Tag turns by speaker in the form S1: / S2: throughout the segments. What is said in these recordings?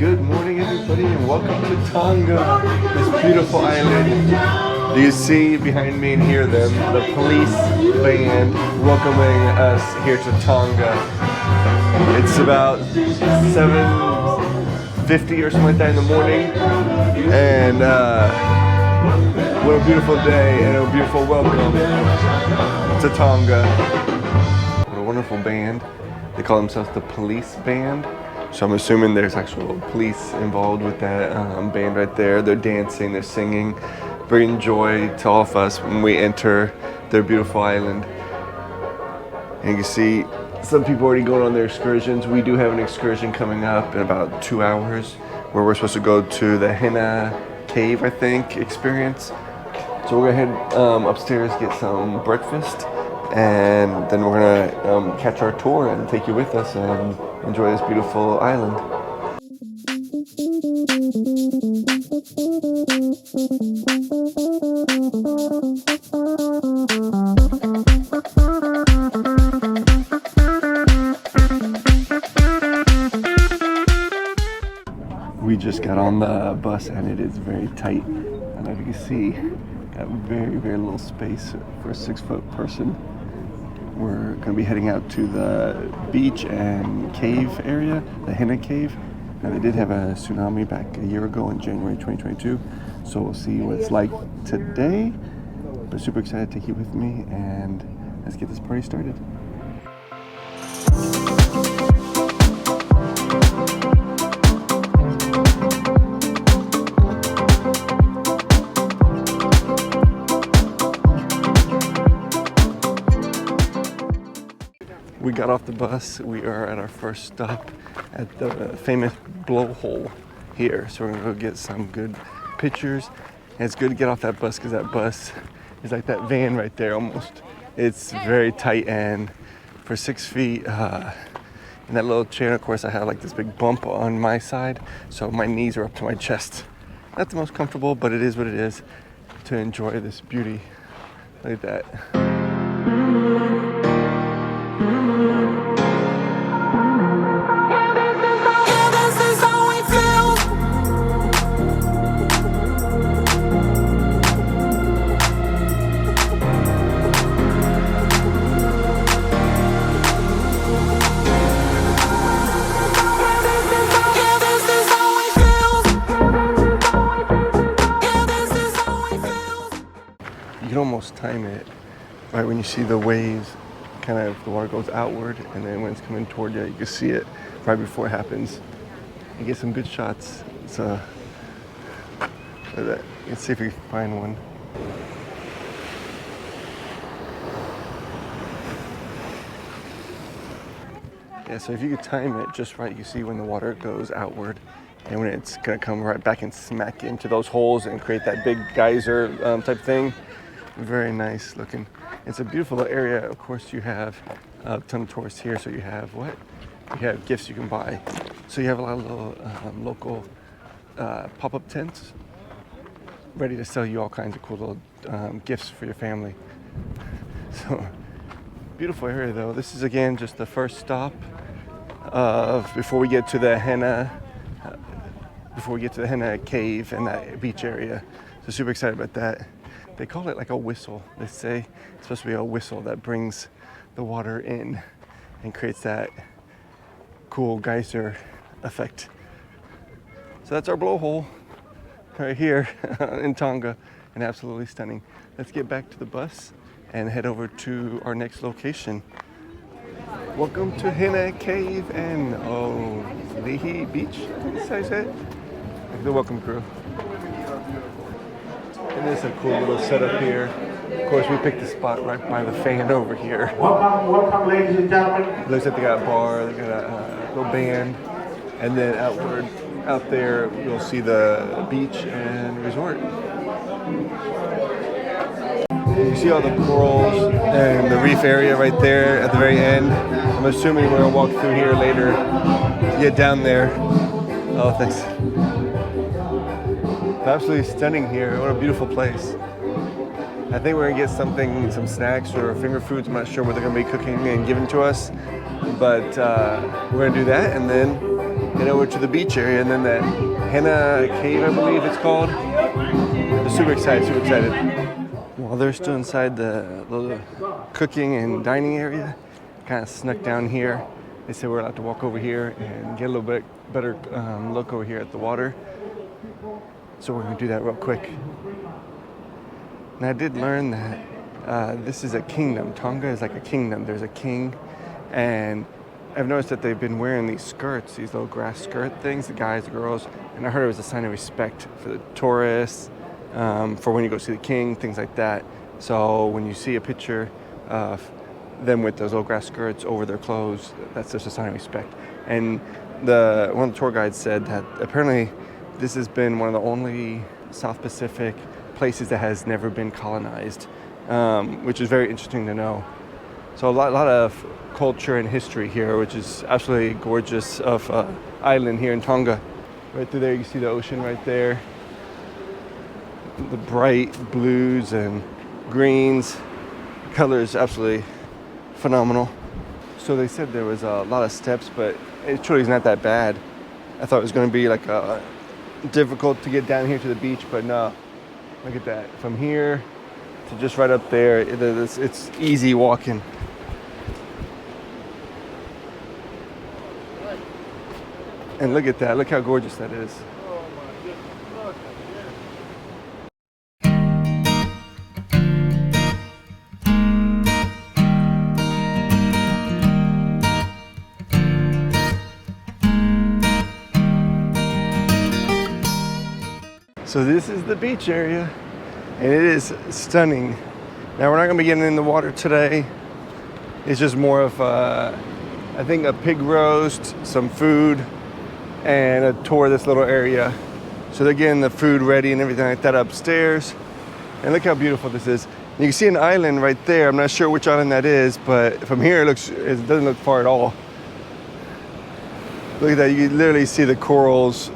S1: Good morning, everybody, and welcome to Tonga, this beautiful island. Do you see behind me and hear them? The police band welcoming us here to Tonga. It's about 7:50 or something like that in the morning, and what a beautiful day and a beautiful welcome to Tonga. What a wonderful band. They call themselves the police band. So I'm assuming there's actual police involved with that band right there. They're dancing, they're singing, bringing joy to all of us when we enter their beautiful island. And you can see some people already going on their excursions. We do have an excursion coming up in about 2 hours where we're supposed to go to the Henna Cave, I think, experience. So we're gonna head upstairs, get some breakfast, and then we're gonna catch our tour and take you with us and enjoy this beautiful island. We just got on the bus and it is very tight. I don't know if you can see, got very, very little space for a 6-foot person. We're going to be heading out to the beach and cave area, the Henna Cave. Now, they did have a tsunami back a year ago in January 2022, so we'll see what it's like today. But super excited to take you with me, and let's get this party started. We got off the bus. We are at our first stop at the famous blowhole here. So we're gonna go get some good pictures. And it's good to get off that bus because that bus is like that van right there almost. It's very tight, and for 6 feet in that little chair, of course I have like this big bump on my side. So my knees are up to my chest. Not the most comfortable, but it is what it is to enjoy this beauty. Look at that. You can almost time it right when you see the waves, kind of the water goes outward, and then when it's coming toward you, you can see it right before it happens. You get some good shots. So let's see if we can find one. Yeah, so if you could time it just right, you see when the water goes outward and when it's gonna come right back and smack into those holes and create that big geyser type thing. Very nice looking. It's a beautiful area. Of course, you have a ton of tourists here, so you have what? You have gifts you can buy. So you have a lot of little local pop-up tents ready to sell you all kinds of cool little gifts for your family. So beautiful area though. This is again just the first stop before we get to the Henna Cave and that beach area. So super excited about that. They call it like a whistle. They say it's supposed to be a whistle that brings the water in and creates that cool geyser effect. So that's our blowhole right here in Tonga, and absolutely stunning. Let's get back to the bus and head over to our next location. Welcome to Henna Cave and Lihi Beach. That's how you say it? The welcome crew. And there's a cool little setup here. Of course, we picked the spot right by the fan over here.
S2: Welcome, ladies and gentlemen.
S1: Looks like they got a bar, they got a little band, and then out there, you'll see the beach and resort. You see all the corals and the reef area right there at the very end. I'm assuming we're gonna walk through here later to get down there. Oh, thanks. Absolutely stunning here. What a beautiful place. I think we're gonna get some snacks or finger foods. I'm not sure what they're gonna be cooking and giving to us, but we're gonna do that and then head over to the beach area, and then the Henna Cave, I believe it's called. I'm super excited, super excited. While they're still inside the little cooking and dining area, kind of snuck down here. They said we're allowed to walk over here and get a little bit better look over here at the water. So we're gonna do that real quick. And I did learn that this is a kingdom. Tonga is like a kingdom. There's a king, and I've noticed that they've been wearing these skirts, these little grass skirt things, the guys, the girls, and I heard it was a sign of respect for the tourists, for when you go see the king, things like that. So when you see a picture of them with those little grass skirts over their clothes, that's just a sign of respect. And one of the tour guides said that apparently this has been one of the only South Pacific places that has never been colonized, which is very interesting to know. So a lot of culture and history here, which is absolutely gorgeous of island here in Tonga. Right through there you see the ocean right there. The bright blues and greens. The color is absolutely phenomenal. So they said there was a lot of steps, but it truly is not that bad. I thought it was going to be like difficult to get down here to the beach, but no. Look at that. From here to just right up there, it's easy walking. And look at that. Look how gorgeous that is. So this is the beach area, and it is stunning. Now we're not gonna be getting in the water today. It's just more of I think a pig roast, some food, and a tour of this little area. So they're getting the food ready and everything like that upstairs. And look how beautiful this is. You can see an island right there. I'm not sure which island that is, but from here it doesn't look far at all. Look at that, you can literally see the corals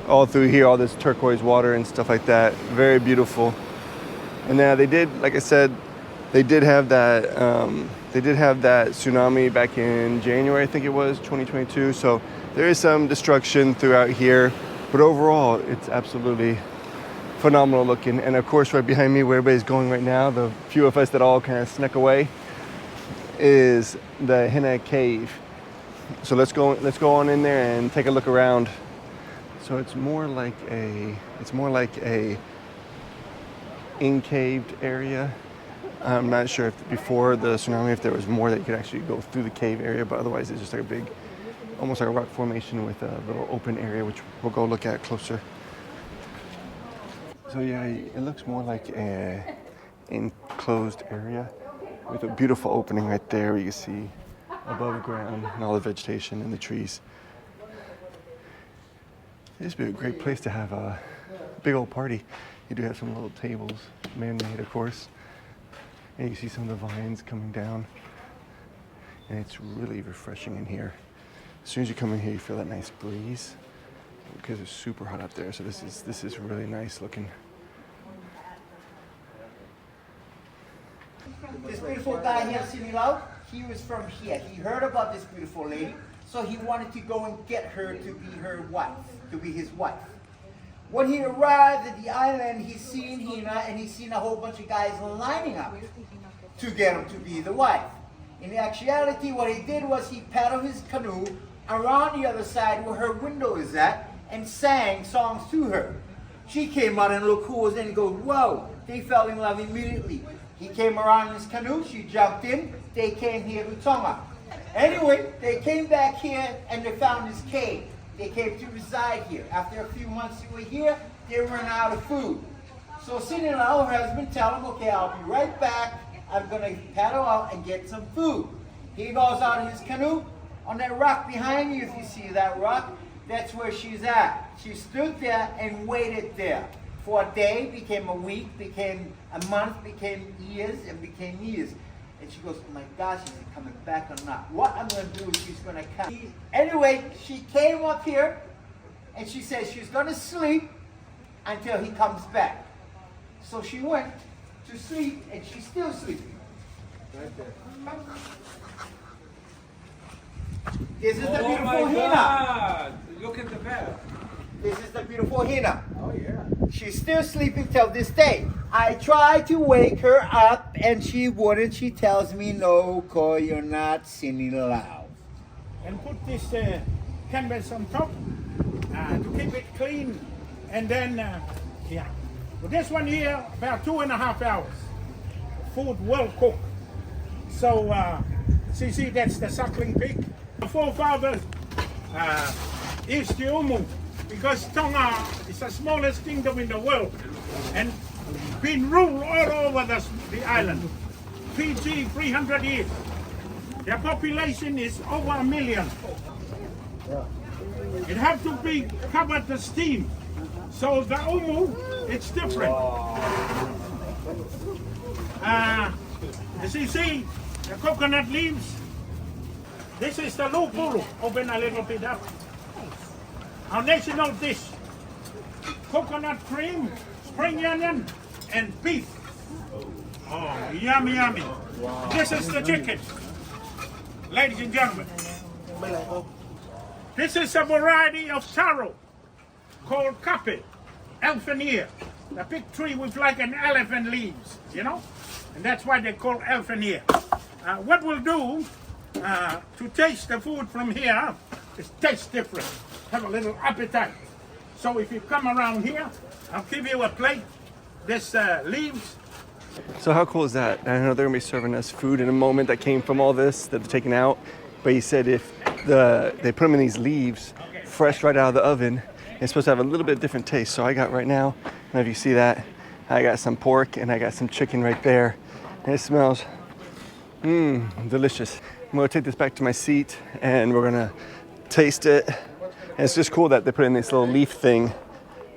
S1: all through here, all this turquoise water and stuff like that. Very beautiful. And now they did, like I said, they did have that tsunami back in January, I think it was, 2022. So there is some destruction throughout here, but overall, it's absolutely phenomenal looking. And of course, right behind me, where everybody's going right now, the few of us that all kind of snuck away, is the Henna Cave. So let's go on in there and take a look around. So it's more like a encaved area. I'm not sure if before the tsunami if there was more that you could actually go through the cave area, but otherwise it's just like a big, almost like a rock formation with a little open area, which we'll go look at closer. So yeah, it looks more like an enclosed area with a beautiful opening right there where you can see above ground and all the vegetation and the trees. This would be a great place to have a big old party. You do have some little tables, man-made of course. And you see some of the vines coming down. And it's really refreshing in here. As soon as you come in here, you feel that nice breeze because it's super hot up there. So this is really nice looking.
S3: This beautiful guy here sitting out, he was from here. He heard about this beautiful lady, so he wanted to go and get her to be her wife, to be his wife. When he arrived at the island, he seen Henna and he seen a whole bunch of guys lining up to get him to be the wife. In actuality, what he did was he paddled his canoe around the other side where her window is at and sang songs to her. She came out and looked who was in and goes, whoa, they fell in love immediately. He came around in his canoe, she jumped in, they came here to Tonga. Anyway, they came back here and they found this cave. They came to reside here. After a few months they were here, they ran out of food. So Cinderella, her husband, tell him, okay, I'll be right back. I'm gonna paddle out and get some food. He goes out in his canoe. On that rock behind you, if you see that rock, that's where she's at. She stood there and waited there. For a day, became a week, became a month, became years, and became years. And she goes, oh my gosh, is he coming back or not? What I'm going to do is she's going to come. Anyway, she came up here, and she said she's going to sleep until he comes back. So she went to sleep, and she's still sleeping. Right there. This is the
S4: Oh
S3: beautiful
S4: my
S3: Henna.
S4: God! Look at the bed.
S3: This is the beautiful Henna.
S4: Oh yeah.
S3: She's still sleeping till this day. I tried to wake her up and she wouldn't. She tells me, no, Ko, you're not singing loud.
S2: And put this canvas on top to keep it clean. And then, yeah. Well, this one here, about 2.5 hours. Food well cooked. So, see, that's the suckling pig. The forefathers is the Umu, because Tonga is the smallest kingdom in the world and been ruled all over the island. PG 300 years. Their population is over 1 million. It have to be covered with steam. So the Umu, it's different. As you see, the coconut leaves. This is the Nuku. Open a little bit up. Our national dish. Coconut cream, spring onion, and beef. Oh, yummy, yummy. This is the chicken. Ladies and gentlemen. This is a variety of taro called kape, elephant ear. The big tree with like an elephant leaves, you know? And that's why they call elephant ear. What we'll do to taste the food from here is taste different. Have a little appetite. So if you come around here, I'll give you a plate. This leaves.
S1: So how cool is that? I know they're gonna be serving us food in a moment that came from all this that they're taking out. But he said if they put them in these leaves, fresh right out of the oven, it's supposed to have a little bit different taste. So I got right now, I don't know if you see that, I got some pork and I got some chicken right there. And it smells delicious. I'm gonna take this back to my seat and we're gonna taste it. And it's just cool that they put in this little leaf thing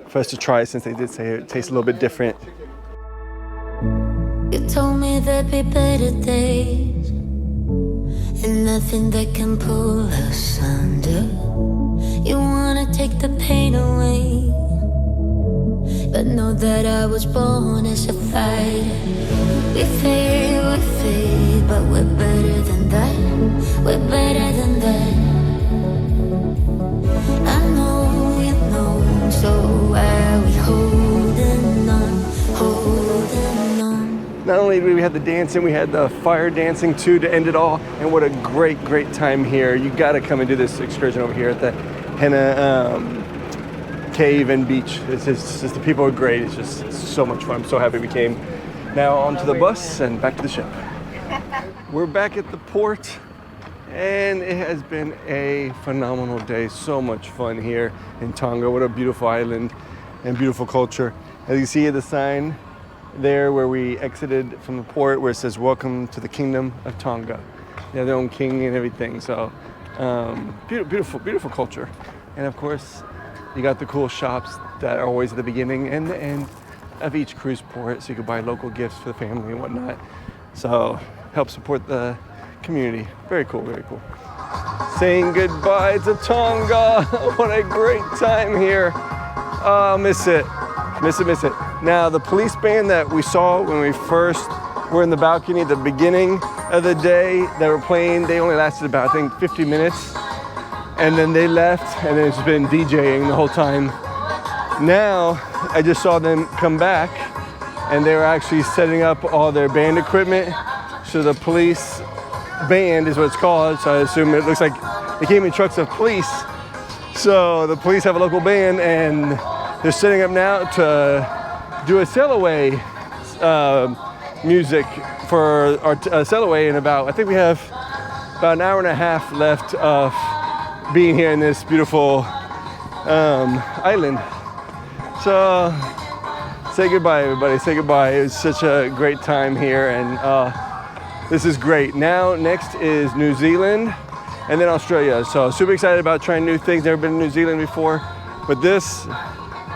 S1: for us to try, since they did say it tastes a little bit different.
S5: You told me there'd be better days, and nothing that can pull us under. You wanna take the pain away, but know that I was born as a fighter. We fade, but we're better than that. We're better than that. I know you know, so why we holding on, holding on.
S1: Not only did we have the dancing, we had the fire dancing too to end it all. And what a great, great time here. You gotta come and do this excursion over here at the Henna Cave and beach. It's just the people are great. It's so much fun. I'm so happy we came. Now onto the bus and back to the ship. We're back at the port and it has been a phenomenal day. So much fun here in Tonga. What a beautiful island and beautiful culture. As you see the sign there where we exited from the port, where it says welcome to the kingdom of Tonga. They have their own king and everything. So beautiful culture. And of course you got the cool shops that are always at the beginning and the end of each cruise port, so you can buy local gifts for the family and whatnot. So help support the community. Very cool, very cool. Saying goodbye to Tonga. What a great time here. Oh, miss it. Miss it. Now the police band that we saw when we first were in the balcony at the beginning of the day, they were playing, they only lasted about, I think, 50 minutes. And then they left, and it's been DJing the whole time. Now, I just saw them come back, and they were actually setting up all their band equipment. So the police band is what it's called, so I assume it looks like they came in trucks of police. So the police have a local band, and they're setting up now to do a sail away music for our sail away in about, I think we have about an hour and a half left of being here in this beautiful island. So say goodbye, everybody. Say goodbye. It was such a great time here, and this is great. Now, next is New Zealand and then Australia. So super excited about trying new things. Never been to New Zealand before, but this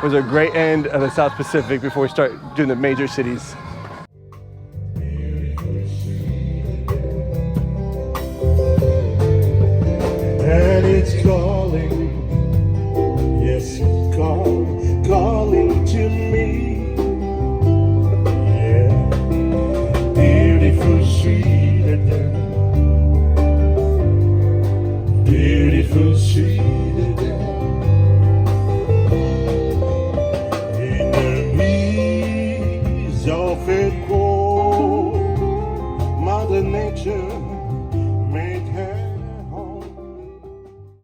S1: was a great end of the South Pacific before we start doing the major cities.
S6: And it's calling, yes, it's calling.